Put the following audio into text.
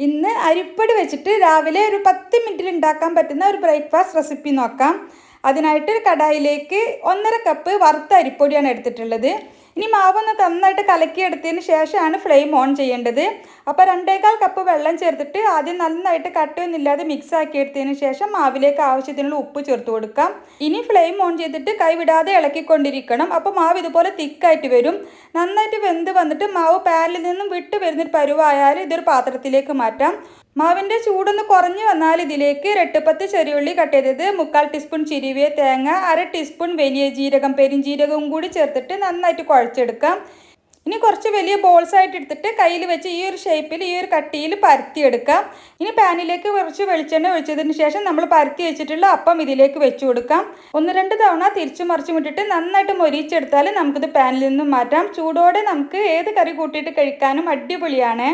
ഇന്ന് അരിപ്പൊടി വെച്ചിട്ട് രാവിലെ ഒരു 10 മിനിറ്റിൽ ഉണ്ടാക്കാൻ പറ്റുന്ന ഒരു ബ്രേക്ക്ഫാസ്റ്റ് റെസിപ്പി നോക്കാം. അതിനായിട്ട് ഒരു കടായിലേക്ക് 1.5 കപ്പ് വറുത്ത അരിപ്പൊടിയാണ് എടുത്തിട്ടുള്ളത്. ഇനി മാവൊന്ന് നന്നായിട്ട് കലക്കിയെടുത്തതിന് ശേഷമാണ് ഫ്ലെയിം ഓൺ ചെയ്യേണ്ടത്. അപ്പോൾ 2.25 കപ്പ് വെള്ളം ചേർത്തിട്ട് ആദ്യം നന്നായിട്ട് കട്ടയൊന്നുമില്ലാതെ മിക്സ് ആക്കി എടുത്തതിന് ശേഷം മാവിലേക്ക് ആവശ്യത്തിനുള്ള ഉപ്പ് ചേർത്ത് കൊടുക്കാം. ഇനി ഫ്ലെയിം ഓൺ ചെയ്തിട്ട് കൈവിടാതെ ഇളക്കിക്കൊണ്ടിരിക്കണം. അപ്പോൾ മാവ് ഇതുപോലെ തിക്കായിട്ട് വരും. നന്നായിട്ട് വെന്ത് വന്നിട്ട് മാവ് പാനിൽ നിന്നും വിട്ട് വരുന്നൊരു പരുവായാൽ ഇതൊരു പാത്രത്തിലേക്ക് മാറ്റാം. മാവിൻ്റെ ചൂടൊന്ന് കുറഞ്ഞു വന്നാൽ ഇതിലേക്ക് 8 ചെറിയുള്ളി കട്ട് ചെയ്തത്, 1/4 ടീസ്പൂൺ ചിരിവിയ തേങ്ങ, 1/2 ടീസ്പൂൺ വലിയ ജീരകം പെരിഞ്ജീരകവും കൂടി ചേർത്തിട്ട് നന്നായിട്ട് കുഴച്ചെടുക്കാം. ഇനി കുറച്ച് വലിയ ബോൾസ് ആയിട്ട് എടുത്തിട്ട് കയ്യിൽ വെച്ച് ഈ ഒരു ഷേപ്പിൽ ഈ ഒരു കട്ടിയിൽ പരത്തിയെടുക്കാം. ഇനി പാനിലേക്ക് കുറച്ച് വെളിച്ചെണ്ണ ഒഴിച്ചതിന് ശേഷം നമ്മൾ പരത്തി വെച്ചിട്ടുള്ള അപ്പം ഇതിലേക്ക് വെച്ച് കൊടുക്കാം. 1-2 തവണ തിരിച്ചു മറിച്ചും ഇട്ടിട്ട് നന്നായിട്ട് മൊരിച്ചെടുത്താൽ നമുക്കിത് പാനിൽ നിന്നും മാറ്റാം. ചൂടോടെ നമുക്ക് ഏത് കറി കൂട്ടിയിട്ട് കഴിക്കാനും അടിപൊളിയാണ്.